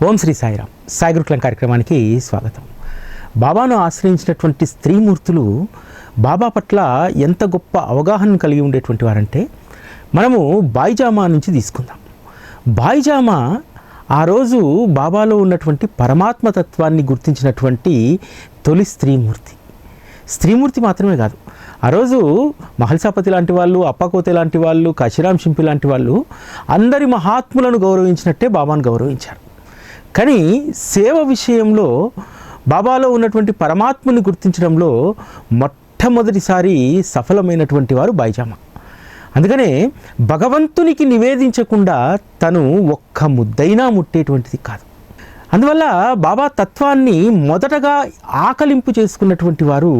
ఓం శ్రీ సాయిరామ్. సాయి గురుకులం కార్యక్రమానికి స్వాగతం. బాబాను ఆశ్రయించినటువంటి స్త్రీమూర్తులు బాబా పట్ల ఎంత గొప్ప అవగాహన కలిగి ఉండేటువంటి వారంటే, మనము బాయిజామా నుంచి తీసుకుందాం. బాయిజామా ఆ రోజు బాబాలో ఉన్నటువంటి పరమాత్మతత్వాన్ని గుర్తించినటువంటి తొలి స్త్రీమూర్తి మాత్రమే కాదు, ఆ రోజు మహల్సాపతి లాంటి వాళ్ళు, అప్పాకోతే లాంటి వాళ్ళు, కాశీరామ్ షింపి లాంటి వాళ్ళు అందరి మహాత్ములను గౌరవించినట్టే బాబాను గౌరవించారు. కానీ సేవ విషయంలో బాబాలో ఉన్నటువంటి పరమాత్మని గుర్తించడంలో మొట్టమొదటిసారి సఫలమైనటువంటి వారు బాయిజామా. అందుకనే భగవంతునికి నివేదించకుండా తను ఒక్క ముద్దైనా ముట్టేటువంటిది కాదు. అందువల్ల బాబా తత్వాన్ని మొదటగా ఆకలింపు చేసుకున్నటువంటి వారు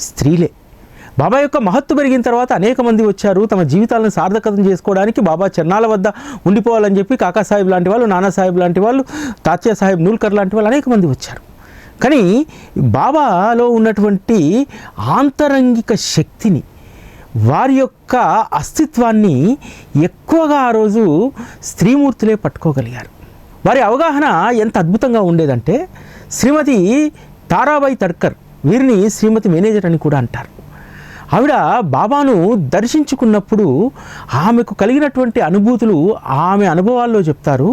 స్త్రీలే. బాబా యొక్క మహత్తు పెరిగిన తర్వాత అనేక మంది వచ్చారు. తమ జీవితాలను సార్థకతం చేసుకోవడానికి బాబా చరణాల వద్ద ఉండిపోవాలని చెప్పి కాకాసాహెబ్ లాంటి వాళ్ళు, నానాసాహెబ్ లాంటి వాళ్ళు, తాత్యా సాహెబ్ నూల్కర్ లాంటి వాళ్ళు అనేక మంది వచ్చారు. కానీ బాబాలో ఉన్నటువంటి ఆంతరంగిక శక్తిని, వారి యొక్క అస్తిత్వాన్ని ఎక్కువగా ఆ రోజు స్త్రీమూర్తులే పట్టుకోగలిగారు. వారి అవగాహన ఎంత అద్భుతంగా ఉండేదంటే, శ్రీమతి తారాబాయి తడ్కర్, వీరిని శ్రీమతి మేనేజర్ అని కూడా అంటారు. ఆవిడ బాబాను దర్శించుకున్నప్పుడు ఆమెకు కలిగినటువంటి అనుభూతులు ఆమె అనుభవాల్లో చెప్తారు.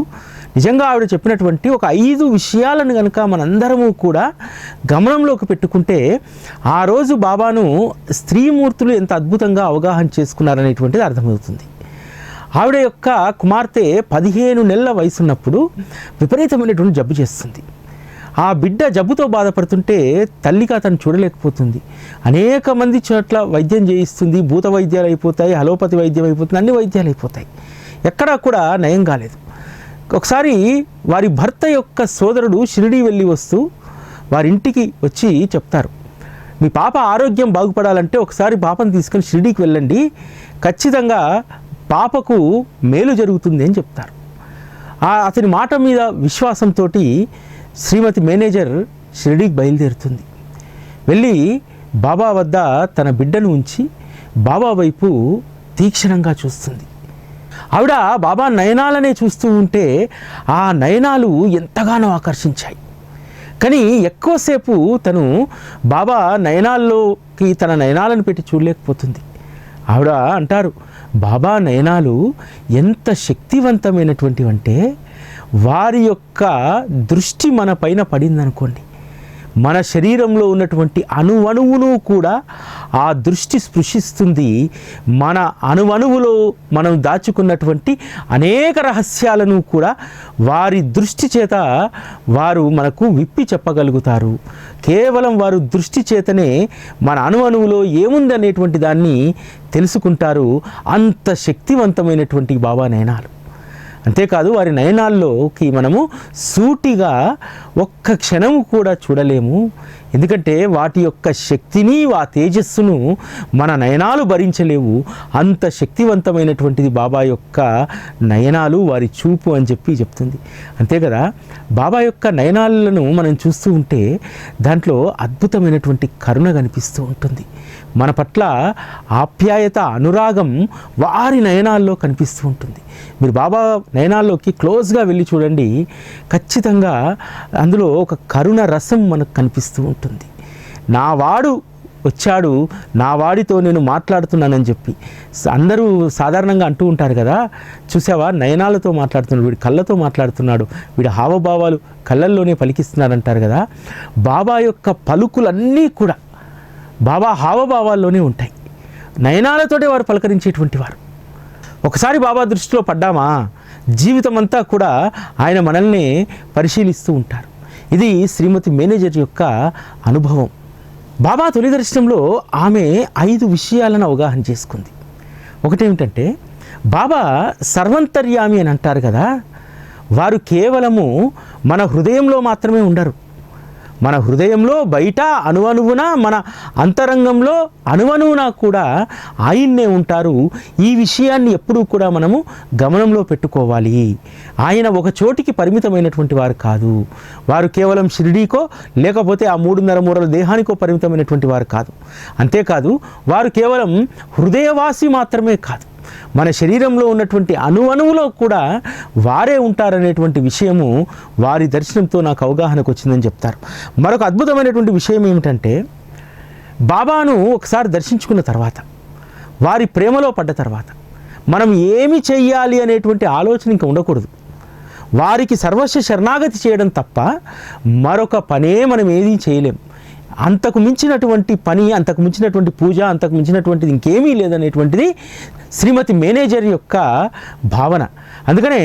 నిజంగా ఆవిడ చెప్పినటువంటి ఒక 5 విషయాలను కనుక మనందరము కూడా గమనంలోకి పెట్టుకుంటే, ఆ రోజు బాబాను స్త్రీమూర్తులు ఎంత అద్భుతంగా అవగాహన చేసుకున్నారనేటువంటిది అర్థమవుతుంది. ఆవిడ యొక్క కుమార్తె 15 నెలల వయసున్నప్పుడు విపరీతమైనటువంటి జబ్బు చేస్తుంది. ఆ బిడ్డ జబ్బుతో బాధపడుతుంటే తల్లిగా తను చూడలేకపోతుంది. అనేక మంది చోట్ల వైద్యం చేయిస్తుంది. భూత వైద్యాలు అయిపోతాయి, అలోపతి వైద్యం అయిపోతుంది, అన్ని వైద్యాలు అయిపోతాయి, ఎక్కడా కూడా నయం కాలేదు. ఒకసారి వారి భర్త యొక్క సోదరుడు షిరిడీ వెళ్ళి వస్తూ వారింటికి వచ్చి చెప్తారు, మీ పాప ఆరోగ్యం బాగుపడాలంటే ఒకసారి పాపను తీసుకొని షిరిడీకి వెళ్ళండి, ఖచ్చితంగా పాపకు మేలు జరుగుతుంది అని చెప్తారు. అతని మాట మీద విశ్వాసంతో శ్రీమతి మేనేజర్ షిరిడీకి బయలుదేరుతుంది. వెళ్ళి బాబా వద్ద తన బిడ్డను ఉంచి బాబా వైపు తీక్షణంగా చూస్తుంది. ఆవిడ బాబా నయనాలనే చూస్తూ ఉంటే ఆ నయనాలు ఎంతగానో ఆకర్షించాయి. కానీ ఎక్కువసేపు తను బాబా నయనాల్లోకి తన నయనాలను పెట్టి చూడలేకపోతుంది. ఆవిడ అంటారు, బాబా నయనాలు ఎంత శక్తివంతమైనటువంటివంటే, వారి యొక్క దృష్టి మన పైన పడిందనుకోండి, మన శరీరంలో ఉన్నటువంటి అణువణువును కూడా ఆ దృష్టి స్పృశిస్తుంది. మన అణువణువులో మనం దాచుకున్నటువంటి అనేక రహస్యాలను కూడా వారి దృష్టి చేత వారు మనకు విప్పి చెప్పగలుగుతారు. కేవలం వారు దృష్టి చేతనే మన అణువణువులో ఏముంది అనేటువంటి దాన్ని తెలుసుకుంటారు. అంత శక్తివంతమైనటువంటి బాబా నయనాలు. అంతేకాదు, వారి నయనాల్లోకి మనము సూటిగా ఒక్క క్షణము కూడా చూడలేము. ఎందుకంటే వాటి యొక్క శక్తిని, ఆ తేజస్సును మన నయనాలు భరించలేవు. అంత శక్తివంతమైనటువంటిది బాబా యొక్క నయనాలు, వారి చూపు అని చెప్పి చెప్తుంది. అంతే కదా, బాబా యొక్క నయనాలను మనం చూస్తూ ఉంటే దాంట్లో అద్భుతమైనటువంటి కరుణ కనిపిస్తూ ఉంటుంది. మన పట్ల ఆప్యాయత, అనురాగం వారి నయనాల్లో కనిపిస్తూ ఉంటుంది. మీరు బాబా నయనాల్లోకి క్లోజ్గా వెళ్ళి చూడండి, ఖచ్చితంగా అందులో ఒక కరుణ రసం మనకు కనిపిస్తూ ఉంటుంది. నా వాడు వచ్చాడు, నా వాడితో నేను మాట్లాడుతున్నానని చెప్పి అందరూ సాధారణంగా అంటూ ఉంటారు కదా, చూసావా నయనాలతో మాట్లాడుతున్నాడు, వీడు కళ్ళతో మాట్లాడుతున్నాడు, వీడి హావభావాలు కళ్ళల్లోనే పలికిస్తున్నాడు అంటారు కదా. బాబా యొక్క పలుకులన్నీ కూడా బాబా హావభావాల్లోనే ఉంటాయి. నయనాలతోటే వారు పలకరించేటువంటి వారు. ఒకసారి బాబా దృష్టిలో పడ్డామా, జీవితం అంతా కూడా ఆయన మనల్ని పరిశీలిస్తూ ఉంటారు. ఇది శ్రీమతి మేనేజర్ యొక్క అనుభవం. బాబా తొలి దర్శనంలో ఆమె 5 విషయాలను అవగాహన చేసుకుంది. ఒకటేమిటంటే, బాబా సర్వంతర్యామి అని అంటారు కదా, వారు కేవలము మన హృదయంలో మాత్రమే ఉండరు. మన హృదయంలో, బయట, అణువణువున, మన అంతరంగంలో అణువణువున కూడా ఆయన్నే ఉంటారు. ఈ విషయాన్ని ఎప్పుడూ కూడా మనము గమనంలో పెట్టుకోవాలి. ఆయన ఒక చోటికి పరిమితమైనటువంటి వారు కాదు. వారు కేవలం షిరిడీకో లేకపోతే ఆ 3.5 మూరల దేహానికో పరిమితమైనటువంటి వారు కాదు. అంతేకాదు, వారు కేవలం హృదయవాసి మాత్రమే కాదు, మన శరీరంలో ఉన్నటువంటి అణువణువులో కూడా వారే ఉంటారనేటువంటి విషయము వారి దర్శనంతో నాకు అవగాహనకు వచ్చిందని చెప్తారు. మరొక అద్భుతమైనటువంటి విషయం ఏమిటంటే, బాబాను ఒకసారి దర్శించుకున్న తర్వాత, వారి ప్రేమలో పడ్డ తర్వాత మనం ఏమి చెయ్యాలి అనేటువంటి ఆలోచన ఇంకా ఉండకూడదు. వారికి సర్వస్వ శరణాగతి చేయడం తప్ప మరొక పనే మనం ఏదీ చేయలేం. అంతకు మించినటువంటి పని, అంతకు మించినటువంటి పూజ, అంతకు మించినటువంటిది ఇంకేమీ లేదనేటువంటిది శ్రీమతి మేనేజర్ యొక్క భావన. అందుకనే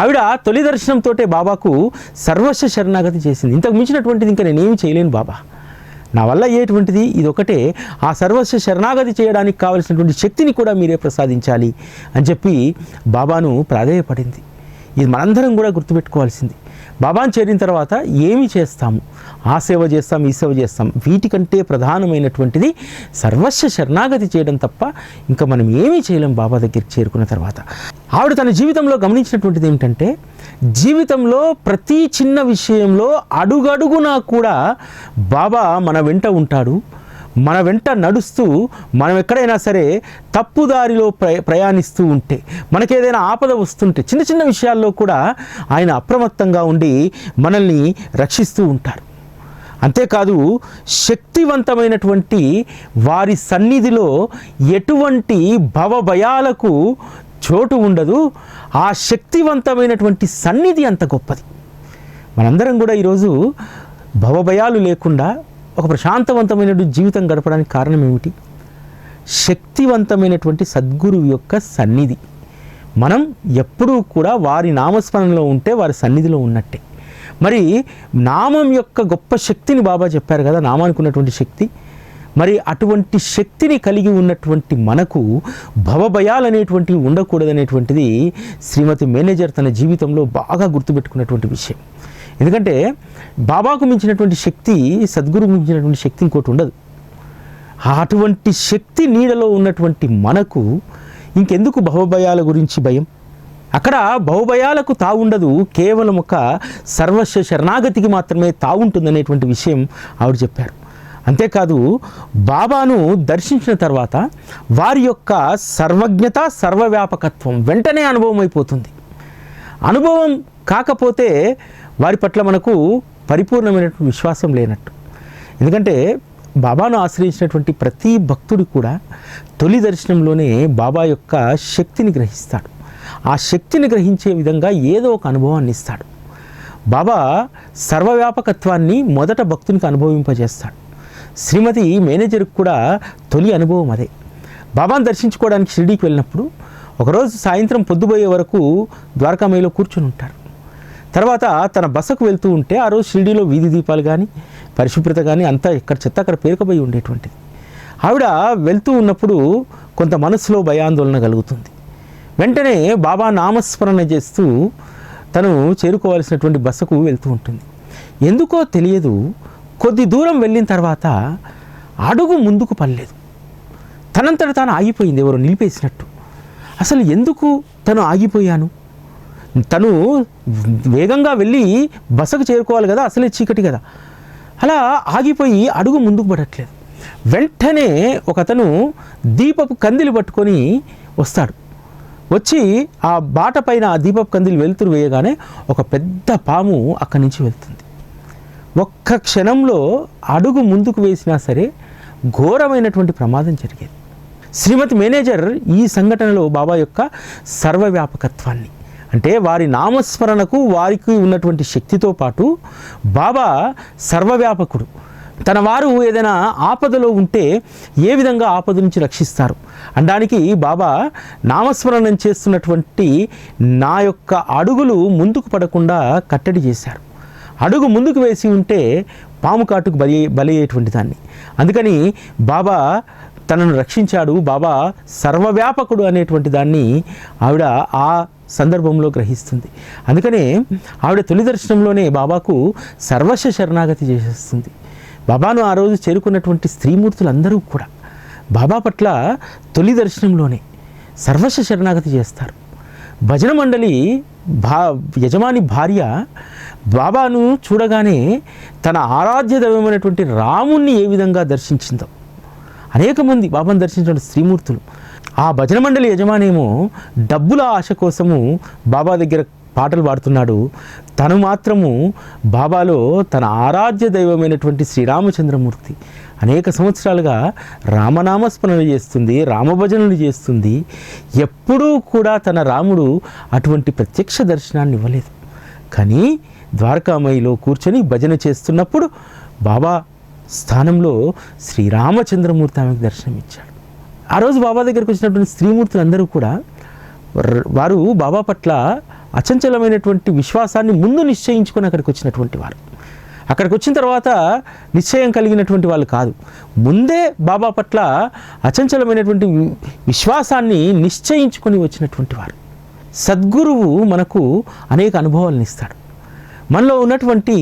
ఆవిడ తొలి దర్శనంతో బాబాకు సర్వస్వ శరణాగతి చేసింది. ఇంతకు మించినటువంటిది ఇంకా నేనేమి చేయలేను బాబా, నా వల్ల అయ్యేటువంటిది ఇదొకటే, ఆ సర్వస్వ శరణాగతి చేయడానికి కావలసినటువంటి శక్తిని కూడా మీరే ప్రసాదించాలి అని చెప్పి బాబాను ప్రాధేయపడింది. ఇది మనందరం కూడా గుర్తుపెట్టుకోవాల్సింది. బాబాను చేరిన తర్వాత ఏమి చేస్తాము, ఆ సేవ చేస్తాం, ఈ సేవ చేస్తాం, వీటికంటే ప్రధానమైనటువంటిది సర్వస్వ శరణాగతి చేయడం తప్ప ఇంకా మనం ఏమీ చేయలేం బాబా దగ్గరికి చేరుకున్న తర్వాత. ఆవిడ తన జీవితంలో గమనించినటువంటిది ఏమిటంటే, జీవితంలో ప్రతి చిన్న విషయంలో అడుగడుగునా కూడా బాబా మన వెంట ఉంటాడు. మన వెంట నడుస్తూ మనం ఎక్కడైనా సరే తప్పుదారిలో ప్రయాణిస్తూ ఉంటే, మనకేదైనా ఆపద వస్తుంటే, చిన్న చిన్న విషయాల్లో కూడా ఆయన అప్రమత్తంగా ఉండి మనల్ని రక్షిస్తూ ఉంటారు. అంతేకాదు, శక్తివంతమైనటువంటి వారి సన్నిధిలో ఎటువంటి భవభయాలకు చోటు ఉండదు. ఆ శక్తివంతమైనటువంటి సన్నిధి అంత గొప్పది. మనందరం కూడా ఈరోజు భవభయాలు లేకుండా ఒక ప్రశాంతవంతమైనటువంటి జీవితం గడపడానికి కారణం ఏమిటి? శక్తివంతమైనటువంటి సద్గురువు యొక్క సన్నిధి. మనం ఎప్పుడూ కూడా వారి నామస్మరణలో ఉంటే వారి సన్నిధిలో ఉన్నట్టే. మరి నామం యొక్క గొప్ప శక్తిని బాబా చెప్పారు కదా, నామానికి ఉన్నటువంటి శక్తి. మరి అటువంటి శక్తిని కలిగి ఉన్నటువంటి మనకు భవభయాలు అనేటువంటివి ఉండకూడదనేటువంటిది శ్రీమతి మేనేజర్ తన జీవితంలో బాగా గుర్తుపెట్టుకున్నటువంటి విషయం. ఎందుకంటే బాబాకు మించినటువంటి శక్తి, సద్గురువుకు మించినటువంటి శక్తి ఇంకోటి ఉండదు. అటువంటి శక్తి నీడలో ఉన్నటువంటి మనకు ఇంకెందుకు భవభయాల గురించి భయం? అక్కడ భవభయాలకు తావుండదు, కేవలం ఒక సర్వస్వ శరణాగతికి మాత్రమే తావుంటుందనేటువంటి విషయం ఆవిడ చెప్పారు. అంతేకాదు, బాబాను దర్శించిన తర్వాత వారి యొక్క సర్వజ్ఞత, సర్వవ్యాపకత్వం వెంటనే అనుభవం అయిపోతుంది. అనుభవం కాకపోతే వారి పట్ల మనకు పరిపూర్ణమైనటువంటి విశ్వాసం లేనట్టు. ఎందుకంటే బాబాను ఆశ్రయించినటువంటి ప్రతి భక్తుడు కూడా తొలి దర్శనంలోనే బాబా యొక్క శక్తిని గ్రహిస్తాడు. ఆ శక్తిని గ్రహించే విధంగా ఏదో ఒక అనుభవాన్ని ఇస్తాడు. బాబా సర్వవ్యాపకత్వాన్ని మొదట భక్తునికి అనుభవింపజేస్తాడు. శ్రీమతి మేనేజర్కి కూడా తొలి అనుభవం అదే. బాబాను దర్శించుకోవడానికి షిరిడీకి వెళ్ళినప్పుడు ఒకరోజు సాయంత్రం పొద్దుపోయే వరకు ద్వారకామయిలో కూర్చుని ఉంటారు. తర్వాత తన బసకు వెళ్తూ ఉంటే ఆ రోజు షిరిడీలో వీధి దీపాలు కానీ, పరిశుభ్రత కానీ అంతా ఇక్కడ చెత్త అక్కడ పేరుకుపోయి ఉండేటువంటిది. ఆవిడ వెళ్తూ ఉన్నప్పుడు కొంత మనసులో భయాందోళన కలుగుతుంది. వెంటనే బాబా నామస్మరణ చేస్తూ తను చేరుకోవాల్సినటువంటి బసకు వెళ్తూ ఉంటుంది. ఎందుకో తెలియదు, కొద్ది దూరం వెళ్ళిన తర్వాత అడుగు ముందుకు పడలేదు. తనంతట తాను ఆగిపోయింది, ఎవరో నిలిపేసినట్టు. అసలు ఎందుకు తను ఆగిపోయాను? తను వేగంగా వెళ్ళి బసకు చేరుకోవాలి కదా, అసలే చీకటి కదా. అలా ఆగిపోయి అడుగు ముందుకు పడట్లేదు. వెంటనే ఒకతను దీపపు కందిలు పట్టుకొని వస్తాడు. వచ్చి ఆ బాట పైన ఆ దీపపు కందిలు వెలుతురు వేయగానే ఒక పెద్ద పాము అక్కడి నుంచి వెళ్తుంది. ఒక్క క్షణంలో అడుగు ముందుకు వేసినా సరే ఘోరమైనటువంటి ప్రమాదం జరిగేది. శ్రీమతి మేనేజర్ ఈ సంఘటనలో బాబా యొక్క సర్వవ్యాపకత్వాన్ని, అంటే వారి నామస్మరణకు వారికి ఉన్నటువంటి శక్తితో పాటు బాబా సర్వవ్యాపకుడు. తన వారు ఏదైనా ఆపదలో ఉంటే ఏ విధంగా ఆపద నుంచి రక్షిస్తారు అనడానికి బాబా నామస్మరణం చేస్తున్నటువంటి నా యొక్క అడుగులు ముందుకు పడకుండా కట్టడి చేశారు. అడుగు ముందుకు వేసి ఉంటే పాము కాటుకు బలయ్యేటువంటి దాన్ని. అందుకని బాబా తనను రక్షించాడు. బాబా సర్వవ్యాపకుడు అనేటువంటి దాన్ని ఆవిడ ఆ సందర్భంలో గ్రహిస్తుంది. అందుకనే ఆవిడ తొలి దర్శనంలోనే బాబాకు సర్వస్వ శరణాగతి చేసేస్తుంది. బాబాను ఆ రోజు చేరుకున్నటువంటి స్త్రీమూర్తులందరూ కూడా బాబా పట్ల తొలి దర్శనంలోనే సర్వస్వ శరణాగతి చేస్తారు. భజన మండలి యజమాని భార్య బాబాను చూడగానే తన ఆరాధ్య దైవమైనటువంటి రాముణ్ణి ఏ విధంగా దర్శించిందో, అనేక మంది బాబాను దర్శించిన స్త్రీమూర్తులు ఆ భజన మండలి యజమానేమో డబ్బుల ఆశ కోసము బాబా దగ్గర పాటలు పాడుతున్నాడు. తను మాత్రము బాబాలో తన ఆరాధ్య దైవమైనటువంటి శ్రీరామచంద్రమూర్తి అనేక సంవత్సరాలుగా రామనామస్మరణ చేస్తుంది, రామభజనలు చేస్తుంది. ఎప్పుడూ కూడా తన రాముడు అటువంటి ప్రత్యక్ష దర్శనాన్ని ఇవ్వలేదు. కానీ ద్వారకామయిలో కూర్చొని భజన చేస్తున్నప్పుడు బాబా స్థానంలో శ్రీరామచంద్రమూర్తి ఆమెకు దర్శనం ఇచ్చాడు. ఆ రోజు బాబా దగ్గరికి వచ్చినటువంటి స్త్రీమూర్తులు అందరూ కూడా వారు బాబా పట్ల అచంచలమైనటువంటి విశ్వాసాన్ని ముందు నిశ్చయించుకొని అక్కడికి వచ్చినటువంటి వారు. అక్కడికి వచ్చిన తర్వాత నిశ్చయం కలిగినటువంటి వాళ్ళు కాదు, ముందే బాబా పట్ల అచంచలమైనటువంటి విశ్వాసాన్ని నిశ్చయించుకొని వచ్చినటువంటి వారు. సద్గురువు మనకు అనేక అనుభవాలను ఇస్తాడు. మనలో ఉన్నటువంటి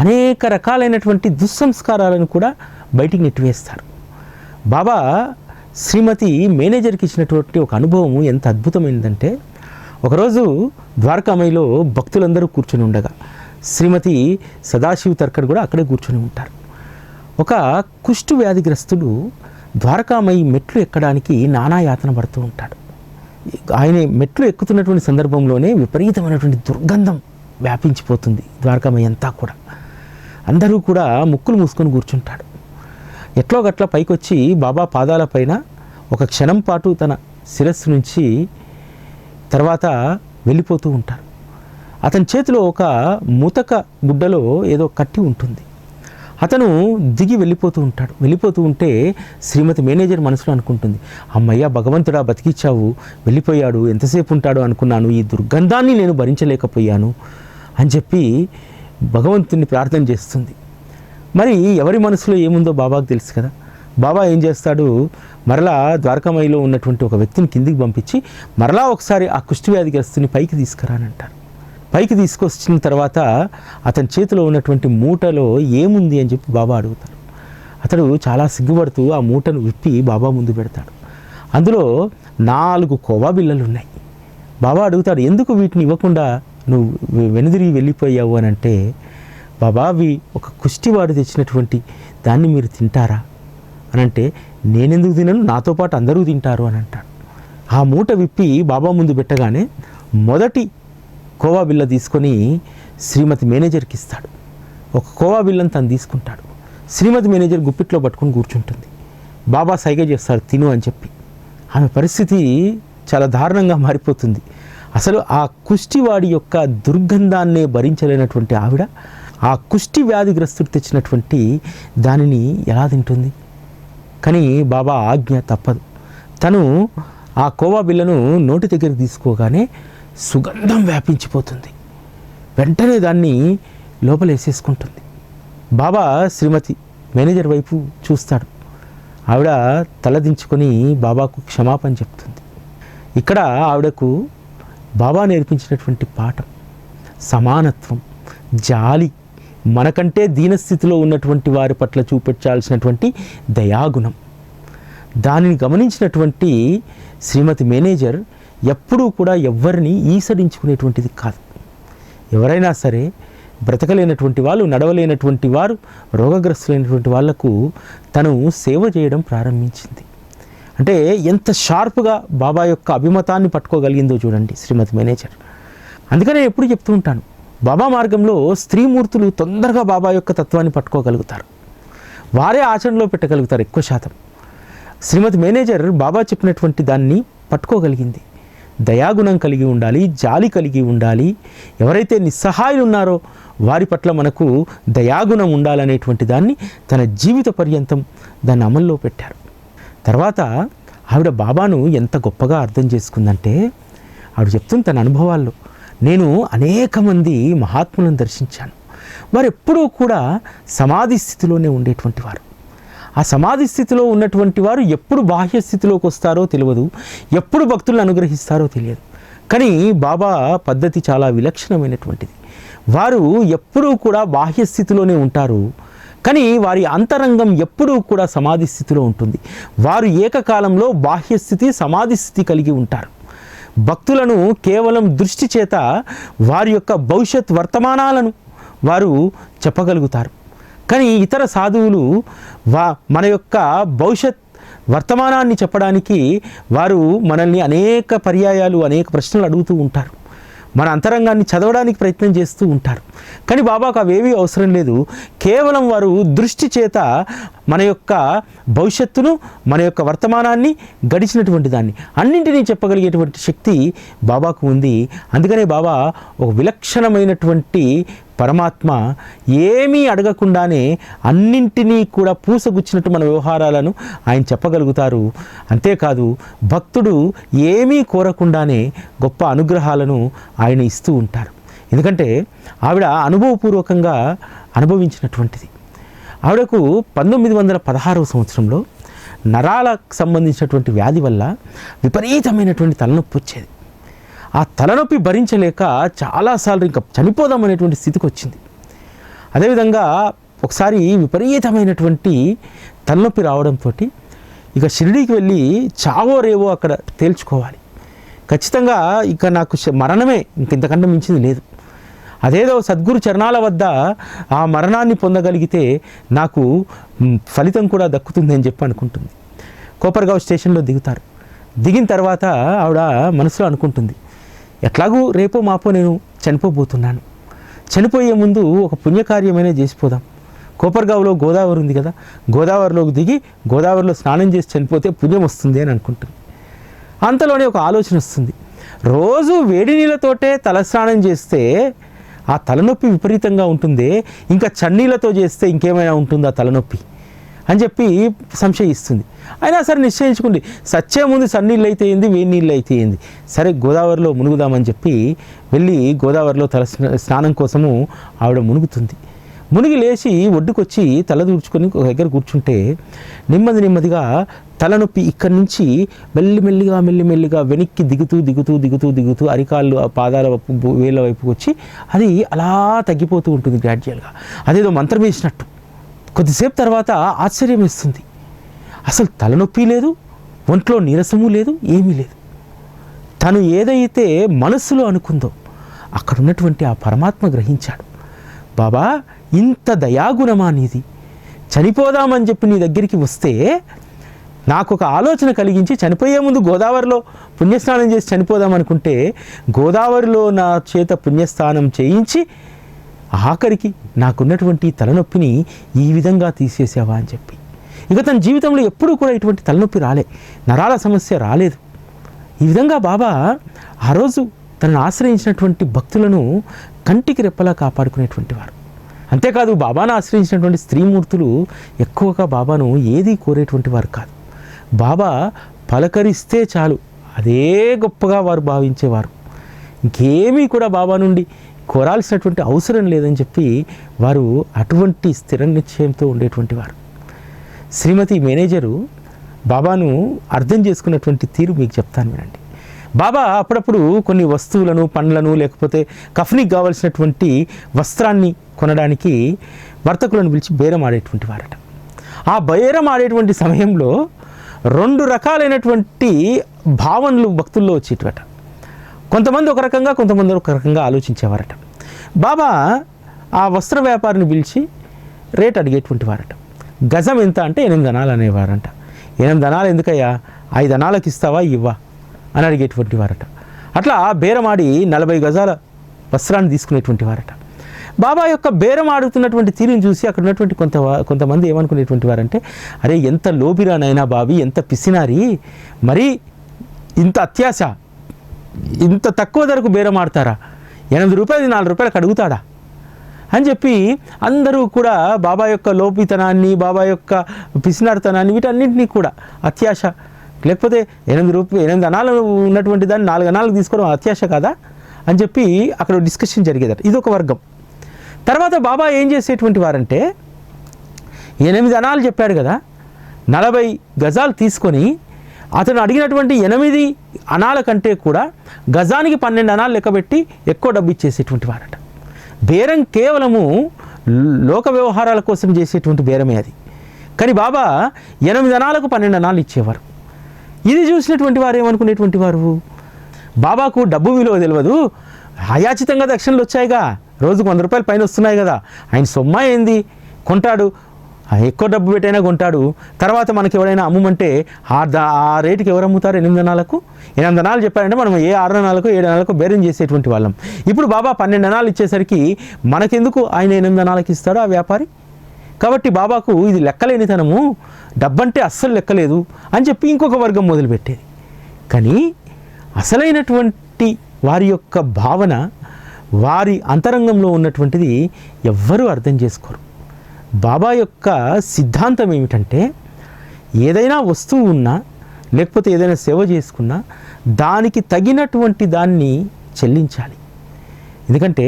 అనేక రకాలైనటువంటి దుస్సంస్కారాలను కూడా బయటికి నెట్టివేస్తారు. బాబా శ్రీమతి మేనేజర్కి ఇచ్చినటువంటి ఒక అనుభవం ఎంత అద్భుతమైందంటే, ఒకరోజు ద్వారకామయిలో భక్తులందరూ కూర్చొని ఉండగా శ్రీమతి సదాశివ్ తర్కడ్ కూడా అక్కడే కూర్చొని ఉంటారు. ఒక కుష్టు వ్యాధిగ్రస్తుడు ద్వారకామయి మెట్లు ఎక్కడానికి నానా యాతన పడుతూ ఉంటాడు. ఆయన మెట్లు ఎక్కుతున్నటువంటి సందర్భంలోనే విపరీతమైనటువంటి దుర్గంధం వ్యాపించిపోతుంది ద్వారకామయి అంతా కూడా. అందరూ కూడా ముక్కులు మూసుకొని కూర్చుంటాడు. ఎట్లో గట్ల పైకొచ్చి బాబా పాదాల పైన ఒక క్షణం పాటు తన శిరస్సు నుంచి తర్వాత వెళ్ళిపోతూ ఉంటారు. అతని చేతిలో ఒక ముతక గుడ్డలో ఏదో కట్టి ఉంటుంది. అతను దిగి వెళ్ళిపోతూ ఉంటాడు. వెళ్ళిపోతూ ఉంటే శ్రీమతి మేనేజర్ మనసులో అనుకుంటుంది, అమ్మయ్య భగవంతుడా బతికిచ్చావు, వెళ్ళిపోయాడు, ఎంతసేపు ఉంటాడో అనుకున్నాను, ఈ దుర్గంధాన్ని నేను భరించలేకపోయాను అని చెప్పి భగవంతుని ప్రార్థన చేస్తుంది. మరి ఎవరి మనసులో ఏముందో బాబాకు తెలుసు కదా. బాబా ఏం చేస్తాడు, మరలా ద్వారకామయిలో ఉన్నటువంటి ఒక వ్యక్తిని కిందికి పంపించి మరలా ఒకసారి ఆ కుష్ఠవ్యాధిగ్రస్తుని పైకి తీసుకురానంటారు. పైకి తీసుకొచ్చిన తర్వాత అతని చేతిలో ఉన్నటువంటి మూటలో ఏముంది అని చెప్పి బాబా అడుగుతారు. అతడు చాలా సిగ్గుపడుతూ ఆ మూటను విప్పి బాబా ముందు పెడతాడు. అందులో 4 కోవా బిళ్ళలు ఉన్నాయి. బాబా అడుగుతాడు, ఎందుకు వీటిని ఇవ్వకుండా నువ్వు వెనుదిరిగి వెళ్ళిపోయావు అని అంటే, బాబా అవి ఒక కుష్టివాడు తెచ్చినటువంటి దాన్ని మీరు తింటారా అని అంటే, నేనెందుకు తినను, నాతో పాటు అందరూ తింటారు అని అంటాడు. ఆ మూట విప్పి బాబా ముందు పెట్టగానే మొదటి కోవా బిళ్ళ తీసుకొని శ్రీమతి మేనేజర్కి ఇస్తాడు. ఒక కోవా బిళ్ళను తను తీసుకుంటాడు. శ్రీమతి మేనేజర్ గుప్పిట్లో పట్టుకొని కూర్చుంటుంది. బాబా సైగ చేస్తాడు తిను అని చెప్పి. ఆమె పరిస్థితి చాలా దారుణంగా మారిపోతుంది. అసలు ఆ కుష్టివాడి యొక్క దుర్గంధాన్నే భరించలేనటువంటి ఆవిడ ఆ కుష్టి వ్యాధిగ్రస్తుడు తెచ్చినటువంటి దానిని ఎలా తింటుంది? కానీ బాబా ఆజ్ఞ తప్పదు. తను ఆ కోవా బిళ్ళను నోటి దగ్గరికి తీసుకోగానే సుగంధం వ్యాపించిపోతుంది. వెంటనే దాన్ని లోపలేసేసుకుంటుంది. బాబా శ్రీమతి మేనేజర్ వైపు చూస్తాడు. ఆవిడ తలదించుకొని బాబాకు క్షమాపణ చెప్తుంది. ఇక్కడ ఆవిడకు బాబా నేర్పించినటువంటి పాఠం సమానత్వం, జాలి, మనకంటే దీనస్థితిలో ఉన్నటువంటి వారి పట్ల చూపించాల్సినటువంటి దయాగుణం. దానిని గమనించినటువంటి శ్రీమతి మేనేజర్ ఎప్పుడూ కూడా ఎవ్వరిని ఈసడించుకునేటువంటిది కాదు. ఎవరైనా సరే బ్రతకలేనటువంటి వాళ్ళు, నడవలేనటువంటి వారు, రోగగ్రస్తులైనటువంటి వాళ్లకు తను సేవ చేయడం ప్రారంభించింది. అంటే ఎంత షార్ప్గా బాబా యొక్క అభిమతాన్ని పట్టుకోగలిగిందో చూడండి శ్రీమతి మేనేజర్. అందుకనే ఎప్పుడు చెప్తూ ఉంటాను, బాబా మార్గంలో స్త్రీమూర్తులు తొందరగా బాబా యొక్క తత్వాన్ని పట్టుకోగలుగుతారు, వారే ఆచరణలో పెట్టగలుగుతారు ఎక్కువ శాతం. శ్రీమతి మేనేజర్ బాబా చెప్పినటువంటి దాన్ని పట్టుకోగలిగింది. దయాగుణం కలిగి ఉండాలి, జాలి కలిగి ఉండాలి, ఎవరైతే నిస్సహాయులు ఉన్నారో వారి పట్ల మనకు దయాగుణం ఉండాలనేటువంటి దాన్ని తన జీవిత పర్యంతం దాన్ని అమల్లో పెట్టారు. తర్వాత ఆవిడ బాబాను ఎంత గొప్పగా అర్థం చేసుకుందంటే, ఆవిడ చెప్తుంది తన అనుభవాల్లో, నేను అనేక మంది మహాత్ములను దర్శించాను, వారు ఎప్పుడూ కూడా సమాధి స్థితిలోనే ఉండేటువంటి వారు. ఆ సమాధి స్థితిలో ఉన్నటువంటి వారు ఎప్పుడు బాహ్య స్థితిలోకి వస్తారో తెలియదు, ఎప్పుడు భక్తులను అనుగ్రహిస్తారో తెలియదు. కానీ బాబా పద్ధతి చాలా విలక్షణమైనటువంటిది. వారు ఎప్పుడూ కూడా బాహ్య స్థితిలోనే ఉంటారు, కానీ వారి అంతరంగం ఎప్పుడూ కూడా సమాధి స్థితిలో ఉంటుంది. వారు ఏకకాలంలో బాహ్య స్థితి, సమాధి స్థితి కలిగి ఉంటారు. భక్తులను కేవలం దృష్టి చేత వారి యొక్క భవిష్యత్ వర్తమానాలను వారు చెప్పగలుగుతారు. కానీ ఇతర సాధువులు మన యొక్క భవిష్యత్ వర్తమానాన్ని చెప్పడానికి వారు మనల్ని అనేక పర్యాయాలు అనేక ప్రశ్నలు అడుగుతూ ఉంటారు. మన అంతరంగాన్ని చదవడానికి ప్రయత్నం చేస్తూ ఉంటారు. కానీ బాబాకు అవేవీ అవసరం లేదు. కేవలం వారు దృష్టి చేత మన యొక్క భవిష్యత్తును, మన యొక్క వర్తమానాన్ని, గడిచినటువంటి దాన్ని అన్నింటినీ చెప్పగలిగేటువంటి శక్తి బాబాకు ఉంది. అందుకనే బాబా ఒక విలక్షణమైనటువంటి పరమాత్మ. ఏమీ అడగకుండానే అన్నింటినీ కూడా పూసగుచ్చినట్టు మన వ్యవహారాలను ఆయన చెప్పగలుగుతారు. అంతేకాదు భక్తుడు ఏమీ కోరకుండానే గొప్ప అనుగ్రహాలను ఆయన ఇస్తూ ఉంటారు. ఎందుకంటే ఆవిడ అనుభవపూర్వకంగా అనుభవించినటువంటిది. ఆవిడకు 1916వ సంవత్సరంలో నరాలకు సంబంధించినటువంటి వ్యాధి వల్ల విపరీతమైనటువంటి తలనొప్పి వచ్చేది. ఆ తలనొప్పి భరించలేక చాలాసార్లు ఇంకా చనిపోదామనేటువంటి స్థితికి వచ్చింది. అదేవిధంగా ఒకసారి విపరీతమైనటువంటి తలనొప్పి రావడంతో ఇక షిరిడీకి వెళ్ళి చావో రేవో అక్కడ తేల్చుకోవాలి, ఖచ్చితంగా ఇక నాకు మరణమే, ఇంతకంటే మించింది లేదు, అదేదో సద్గురు చరణాల వద్ద ఆ మరణాన్ని పొందగలిగితే నాకు ఫలితం కూడా దక్కుతుంది అని చెప్పి అనుకుంటుంది. కోపర్గావ్ స్టేషన్లో దిగుతారు. దిగిన తర్వాత ఆవిడ మనసులో అనుకుంటుంది, ఎట్లాగూ రేపో మాపో నేను చనిపోబోతున్నాను, చనిపోయే ముందు ఒక పుణ్యకార్యమైనా చేసిపోదాం. కోపర్గావ్లో గోదావరి ఉంది కదా, గోదావరిలోకి దిగి గోదావరిలో స్నానం చేసి చనిపోతే పుణ్యం వస్తుంది అని అనుకుంటుంది. అంతలోనే ఒక ఆలోచన వస్తుంది, రోజు వేడి నీళ్ళతోటే తలస్నానం చేస్తే ఆ తలనొప్పి విపరీతంగా ఉంటుంది, ఇంకా చన్నీళ్ళతో చేస్తే ఇంకేమైనా ఉంటుందా తలనొప్పి అని చెప్పి సంశయిస్తుంది. అయినా సరే నిశ్చయించుకుంది, సచ్చే ముందు సన్నీళ్ళు అయితే ఏంది, వేడి నీళ్ళు అయితే ఏంది, సరే గోదావరిలో మునుగుదామని చెప్పి వెళ్ళి గోదావరిలో స్నానం కోసము ఆవిడ మునుగుతుంది. మునిగి లేచి ఒడ్డుకొచ్చి తల దూర్చుకొని ఒక దగ్గర కూర్చుంటే నెమ్మదిగా తలనొప్పి ఇక్కడి నుంచి మెల్లిమెల్లిగా వెనక్కి దిగుతూ అరికాళ్ళు పాదాల వైపు వేళ్ళ వైపుకి వచ్చి అది అలా తగ్గిపోతూ ఉంటుంది గ్రాడ్యువల్గా. అదేదో మంత్రం వేసినట్టు. కొద్దిసేపు తర్వాత ఆశ్చర్యం వేస్తుంది, అసలు తలనొప్పి లేదు, ఒంట్లో నీరసము లేదు, ఏమీ లేదు. తను ఏదైతే మనస్సులో అనుకుందో అక్కడ ఉన్నటువంటి ఆ పరమాత్మ గ్రహించాడు, బాబా ఇంత దయాగుణమా నీది, చనిపోదామని చెప్పి నీ దగ్గరికి వస్తే నాకు ఒక ఆలోచన కలిగించి చనిపోయే ముందు గోదావరిలో పుణ్యస్నానం చేసి చనిపోదామనుకుంటే గోదావరిలో నా చేత పుణ్యస్నానం చేయించి ఆఖరికి నాకున్నటువంటి తలనొప్పిని ఈ విధంగా తీసేసావా అని చెప్పి. ఇక తన జీవితంలో ఎప్పుడూ కూడా ఇటువంటి తలనొప్పి రాలే, నరాల సమస్య రాలేదు. ఈ విధంగా బాబా ఆ రోజు తనను ఆశ్రయించినటువంటి భక్తులను కంటికి రెప్పలా కాపాడుకునేటువంటి వారు. అంతేకాదు బాబాను ఆశ్రయించినటువంటి స్త్రీమూర్తులు ఎక్కువగా బాబాను ఏదీ కోరేటువంటి వారు కాదు. బాబా పలకరిస్తే చాలు అదే గొప్పగా వారు భావించేవారు. ఇంకేమీ కూడా బాబా నుండి కోరాల్సినటువంటి అవసరం లేదని చెప్పి వారు అటువంటి స్థిర నిశ్చయంతో ఉండేటువంటి వారు. శ్రీమతి మేనేజరు బాబాను అర్థం చేసుకున్నటువంటి తీరు మీకు చెప్తాను వినండి. బాబా అప్పుడప్పుడు కొన్ని వస్తువులను, పండ్లను, లేకపోతే కఫ్నీకి కావలసినటువంటి వస్త్రాన్ని కొనడానికి వర్తకులను పిలిచి బేరం ఆడేటువంటి వారట. ఆ బేరం ఆడేటువంటి సమయంలో 2 రకాలైనటువంటి భావనలు భక్తుల్లో వచ్చేటట. కొంతమంది ఒక రకంగా, కొంతమంది ఒక రకంగా ఆలోచించేవారట. బాబా ఆ వస్త్ర వ్యాపారిని పిలిచి రేట్ అడిగేటువంటి వారట. గజం ఎంత అంటే 8 అనాలు అనేవారంట. 8 అనాలు ఎందుకయ్యా, 5 అనాలకు ఇస్తావా ఇవ్వా అని అడిగేటువంటి వారట. అట్లా బేరమాడి 40 గజాల వస్త్రాన్ని తీసుకునేటువంటి వారట. బాబా యొక్క బేరం ఆడుతున్నటువంటి తీరుని చూసి అక్కడ ఉన్నటువంటి కొంతమంది ఏమనుకునేటువంటి వారంటే, అరే ఎంత లోబిరానైనా బాబీ, ఎంత పిసినారి, మరీ ఇంత అత్యాశ, ఇంత తక్కువ ధరకు బేరం ఆడతారా, 8 రూపాయలు 4 రూపాయలకు అడుగుతాడా అని చెప్పి అందరూ కూడా బాబా యొక్క లోపితనాన్ని, బాబా యొక్క పిసినారితనాన్ని, వీటన్నింటినీ కూడా అత్యాశ, లేకపోతే 8 అనాలు ఉన్నటువంటి దాన్ని 4 అనాలకు తీసుకోవడం అత్యాశ కాదా అని చెప్పి అక్కడ డిస్కషన్ జరిగేదట. ఇది ఒక వర్గం. తర్వాత బాబా ఏం చేసేటువంటి వారంటే 8 అనాలు చెప్పాడు కదా, 40 గజాలు తీసుకొని అతను అడిగినటువంటి 8 అనాల కంటే కూడా గజానికి 12 అనాలు లెక్కబెట్టి ఎక్కువ డబ్బు ఇచ్చేసేటువంటి వారట. బేరం కేవలము లోక వ్యవహారాల కోసం చేసేటువంటి బేరమే అది. కానీ బాబా 8 అనాలకు 12 అనాలు ఇచ్చేవారు. ఇది చూసినటువంటి వారు ఏమనుకునేటువంటి వారు, బాబాకు డబ్బు విలువ తెలియదు, అయాచితంగా దక్షిణలు వచ్చాయిగా, రోజుకు 100 రూపాయలు పైన వస్తున్నాయి కదా, ఆయన సొమ్మ ఏంది కొంటాడు ఎక్కువ డబ్బు పెట్టైనా కొంటాడు. తర్వాత మనకి ఎవరైనా అమ్ముమంటే ఆ రేటుకి ఎవరు అమ్ముతారు? 8 అణాలకు. 8 అణాలు చెప్పారంటే మనం ఏ 6 అణాలకు 7 అణాలకు బేరం చేసేటువంటి వాళ్ళం. ఇప్పుడు బాబా 12 అణాలు ఇచ్చేసరికి మనకెందుకు ఆయన 8 అణాలకు ఇస్తాడు ఆ వ్యాపారి? కాబట్టి బాబాకు ఇది లెక్కలేనితనము, డబ్బంటే అస్సలు లెక్కలేదు అని చెప్పి ఇంకొక వర్గం మొదలుపెట్టేది. కానీ అసలైనటువంటి వారి యొక్క భావన, వారి అంతరంగంలో ఉన్నటువంటిది ఎవ్వరూ అర్థం చేసుకోరు. బాబా యొక్క సిద్ధాంతం ఏమిటంటే, ఏదైనా వస్తువు ఉన్నా లేకపోతే ఏదైనా సేవ చేసుకున్నా దానికి తగినటువంటి దాన్ని చెల్లించాలి. ఎందుకంటే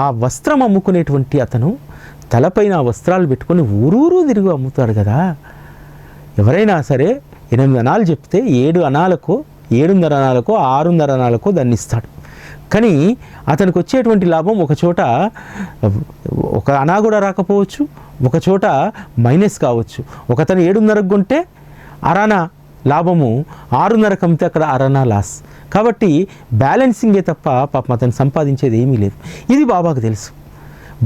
ఆ వస్త్రం అమ్ముకునేటువంటి అతను తలపైన ఆ వస్త్రాలు పెట్టుకొని ఊరూరు తిరిగి అమ్ముతాడు కదా. ఎవరైనా సరే 8 అణాలు చెప్తే 7 అణాలకో 7.5 అణాలకో 6.5 అణాలకో దాన్ని ఇస్తాడు. కానీ అతనికి వచ్చేటువంటి లాభం ఒక చోట 1 అణా కూడా రాకపోవచ్చు, ఒక చోట మైనస్ కావచ్చు. ఒకతను 7.5కు కొంటే 1 అణా లాభము, 6.5కు అమ్మితే అక్కడ 1 అణా లాస్. కాబట్టి బ్యాలెన్సింగే తప్ప పాపం అతను సంపాదించేది ఏమీ లేదు. ఇది బాబాకు తెలుసు.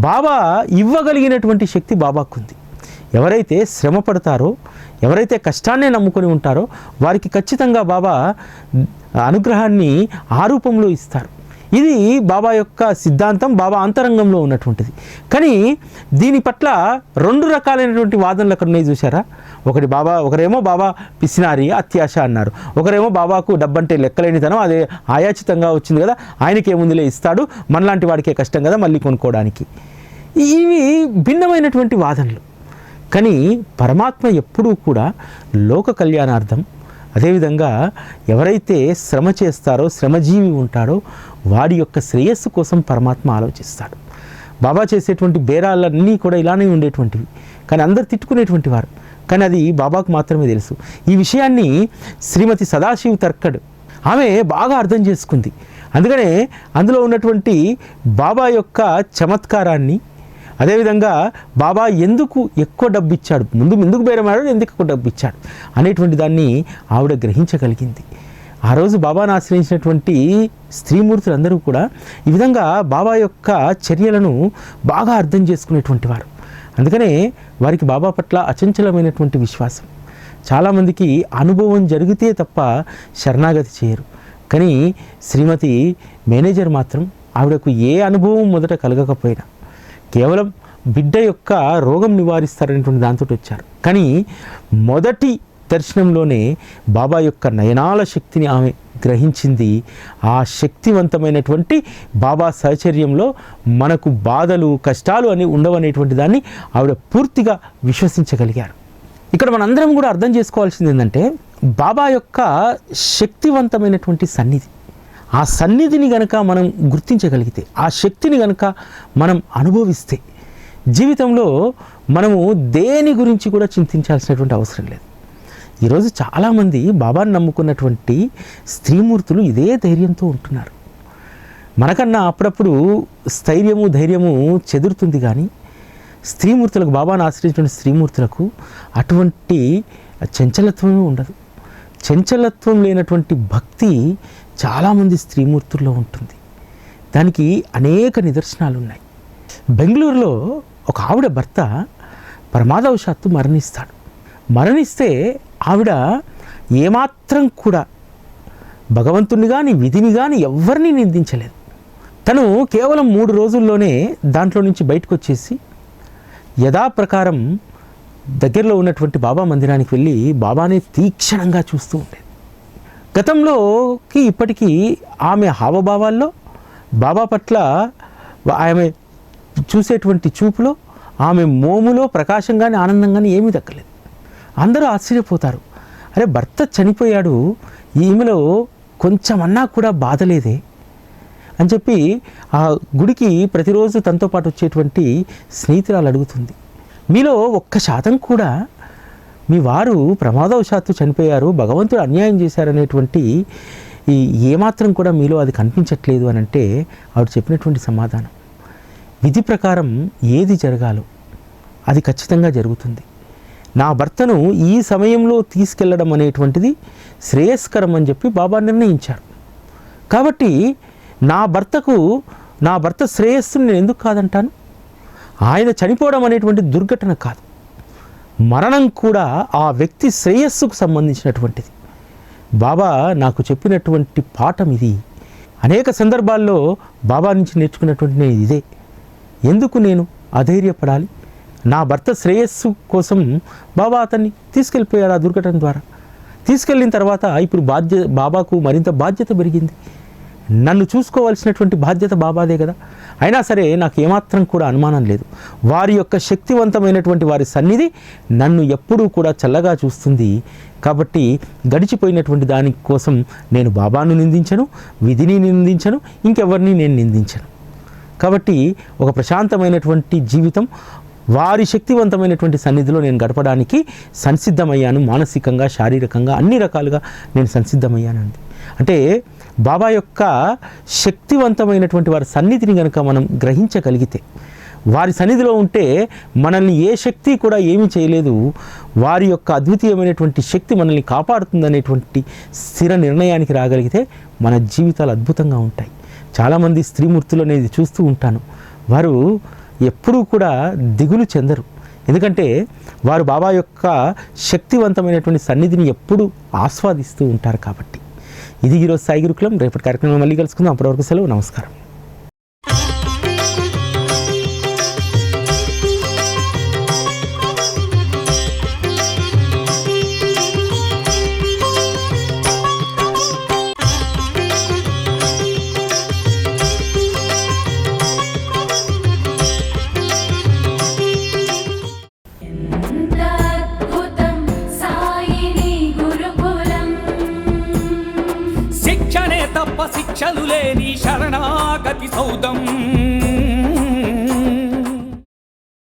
బాబా ఇవ్వగలిగినటువంటి శక్తి బాబాకు ఉంది. ఎవరైతే శ్రమ పడతారో, ఎవరైతే కష్టాన్నే నమ్ముకొని ఉంటారో వారికి ఖచ్చితంగా బాబా అనుగ్రహాన్ని ఆ రూపంలో ఇస్తారు. ఇది బాబా యొక్క సిద్ధాంతం, బాబా అంతరంగంలో ఉన్నటువంటిది. కానీ దీని పట్ల 2 రకాలైనటువంటి వాదనలు అక్కడ ఉన్నాయి చూసారా. ఒకరేమో బాబా పిసినారి, అత్యాశ అన్నారు. ఒకరేమో బాబాకు డబ్బంటే లెక్కలేనితనం, అదే ఆయాచితంగా వచ్చింది కదా, ఆయనకేముందిలే ఇస్తాడు, మనలాంటి వాడికే కష్టం కదా మళ్ళీ కొనుక్కోవడానికి. ఇవి భిన్నమైనటువంటి వాదనలు. కానీ పరమాత్మ ఎప్పుడూ కూడా లోక కళ్యాణార్థం, అదేవిధంగా ఎవరైతే శ్రమ చేస్తారో, శ్రమజీవి ఉంటాడో వాడి యొక్క శ్రేయస్సు కోసం పరమాత్మ ఆలోచిస్తాడు. బాబా చేసేటువంటి బేరాలన్నీ కూడా ఇలానే ఉండేటువంటివి, కానీ అందరు తిట్టుకునేటువంటి వారు. కానీ అది బాబాకు మాత్రమే తెలుసు. ఈ విషయాన్ని శ్రీమతి సదాశివ్ తర్కడ్ ఆమె బాగా అర్థం చేసుకుంది. అందుకనే అందులో ఉన్నటువంటి బాబా యొక్క చమత్కారాన్ని, అదేవిధంగా బాబా ఎందుకు ఎక్కువ డబ్బు ఇచ్చాడు, ముందు ఎందుకు బేరమాడాడు, ఎందుకు ఎక్కువ డబ్బు ఇచ్చాడు అనేటువంటి దాన్ని ఆవిడ గ్రహించగలిగింది. ఆ రోజు బాబాను ఆశ్రయించినటువంటి స్త్రీమూర్తులందరూ కూడా ఈ విధంగా బాబా యొక్క చర్యలను బాగా అర్థం చేసుకునేటువంటి వారు. అందుకనే వారికి బాబా పట్ల అచంచలమైనటువంటి విశ్వాసం. చాలామందికి అనుభవం జరిగితే తప్ప శరణాగతి చేయరు. కానీ శ్రీమతి మేనేజర్ మాత్రం ఆవిడకు ఏ అనుభవం మొదట కలగకపోయినా కేవలం బిడ్డ యొక్క రోగం నివారిస్తారనేటువంటి దాంతో వచ్చారు. కానీ మొదటి దర్శనంలోనే బాబా యొక్క నయనాల శక్తిని ఆమె గ్రహించింది. ఆ శక్తివంతమైనటువంటి బాబా సహచర్యంలో మనకు బాధలు, కష్టాలు అని ఉండవనేటువంటి దాన్ని ఆవిడ పూర్తిగా విశ్వసించగలిగారు. ఇక్కడ మనందరం కూడా అర్థం చేసుకోవాల్సింది ఏంటంటే, బాబా యొక్క శక్తివంతమైనటువంటి సన్నిధి, ఆ సన్నిధిని గనక మనం గుర్తించగలిగితే, ఆ శక్తిని గనక మనం అనుభవిస్తే జీవితంలో మనము దేని గురించి కూడా చింతించాల్సినటువంటి అవసరం లేదు. ఈరోజు చాలామంది బాబాను నమ్ముకున్నటువంటి స్త్రీమూర్తులు ఇదే ధైర్యంతో ఉంటున్నారు. మనకన్నా అప్పుడప్పుడు స్థైర్యము, ధైర్యము చెదురుతుంది. కానీ స్త్రీమూర్తులకు, బాబాను ఆశ్రయించిన స్త్రీమూర్తులకు అటువంటి చంచలత్వమే ఉండదు. చంచలత్వం లేనటువంటి భక్తి చాలామంది స్త్రీమూర్తుల్లో ఉంటుంది. దానికి అనేక నిదర్శనాలు ఉన్నాయి. బెంగళూరులో ఒక ఆవిడ భర్త ప్రమాదవశాత్తు మరణిస్తాడు. మరణిస్తే ఆవిడ ఏమాత్రం కూడా భగవంతుని కానీ విధిని కానీ ఎవరిని నిందించలేదు. తను కేవలం 3 రోజుల్లోనే దాంట్లో నుంచి బయటకు వచ్చేసి యథాప్రకారం దగ్గరలో ఉన్నటువంటి బాబా మందిరానికి వెళ్ళి బాబానే తీక్షణంగా చూస్తూ ఉండేది. గతంలోకి ఇప్పటికీ ఆమె హావభావాల్లో, బాబా పట్ల ఆమె చూసేటువంటి చూపులో, ఆమె మోములో ప్రకాశం కానీ ఆనందం కానీ ఏమీ దక్కలేదు. అందరూ ఆశ్చర్యపోతారు, అరే భర్త చనిపోయాడు, ఈమెలో కొంచెమన్నా కూడా బాధలేదే అని చెప్పి ఆ గుడికి ప్రతిరోజు తనతో పాటు వచ్చేటువంటి స్నేహితురాలు అడుగుతుంది, మీలో 1% కూడా మీ వారు ప్రమాదవశాత్తు చనిపోయారు, భగవంతుడు అన్యాయం చేశారనేటువంటి ఏమాత్రం కూడా మీలో అది కనిపించట్లేదు అని అంటే ఆవిడ చెప్పినటువంటి సమాధానం, విధి ప్రకారం ఏది జరగాలో అది ఖచ్చితంగా జరుగుతుంది. నా భర్తను ఈ సమయంలో తీసుకెళ్లడం అనేటువంటిది శ్రేయస్కరం అని చెప్పి బాబా నిర్ణయించారు. కాబట్టి నా భర్త శ్రేయస్సుని నేను ఎందుకు కాదంటాను? ఆయన చనిపోవడం అనేటువంటి దుర్ఘటన కాదు, మరణం కూడా ఆ వ్యక్తి శ్రేయస్సుకు సంబంధించినటువంటిది. బాబా నాకు చెప్పినటువంటి పాఠం ఇది. అనేక సందర్భాల్లో బాబా నుంచి నేర్చుకున్నటువంటి నేను ఇదే. ఎందుకు నేను అధైర్యపడాలి? నా భర్త శ్రేయస్సు కోసం బాబా అతన్ని తీసుకెళ్ళిపోయారు. ఆ దుర్ఘటన ద్వారా తీసుకెళ్ళిన తర్వాత ఇప్పుడు బాబాకు మరింత బాధ్యత పెరిగింది. నన్ను చూసుకోవాల్సినటువంటి బాధ్యత బాబాదే కదా. అయినా సరే నాకు ఏమాత్రం కూడా అనుమానం లేదు, వారి యొక్క శక్తివంతమైనటువంటి వారి సన్నిధి నన్ను ఎప్పుడూ కూడా చల్లగా చూస్తుంది. కాబట్టి గడిచిపోయినటువంటి దానికోసం నేను బాబాను నిందించను, విధిని నిందించను, ఇంకెవరిని నేను నిందించను. కాబట్టి ఒక ప్రశాంతమైనటువంటి జీవితం వారి శక్తివంతమైనటువంటి సన్నిధిలో నేను గడపడానికి సంసిద్ధమయ్యాను. మానసికంగా, శారీరకంగా అన్ని రకాలుగా నేను సంసిద్ధమయ్యానండి. అంటే బాబా యొక్క శక్తివంతమైనటువంటి వారి సన్నిధిని కనుక మనం గ్రహించగలిగితే, వారి సన్నిధిలో ఉంటే మనల్ని ఏ శక్తి కూడా ఏమీ చేయలేదు, వారి యొక్క అద్వితీయమైనటువంటి శక్తి మనల్ని కాపాడుతుందనేటువంటి స్థిర నిర్ణయానికి రాగలిగితే మన జీవితాలు అద్భుతంగా ఉంటాయి. చాలామంది స్త్రీమూర్తులు అనేది చూస్తూ ఉంటాను, వారు ఎప్పుడూ కూడా దిగులు చెందరు. ఎందుకంటే వారు బాబా యొక్క శక్తివంతమైనటువంటి సన్నిధిని ఎప్పుడూ ఆస్వాదిస్తూ ఉంటారు. కాబట్టి ఇది ఈరోజు సాయి గురుకులం. రేపటి కార్యక్రమం మళ్ళీ కలుసుకుందాం. అప్పటివరకు సెలవు. నమస్కారం. శిక్షణే తప్ప శిక్షలు లేని శరణాగతి సౌదం.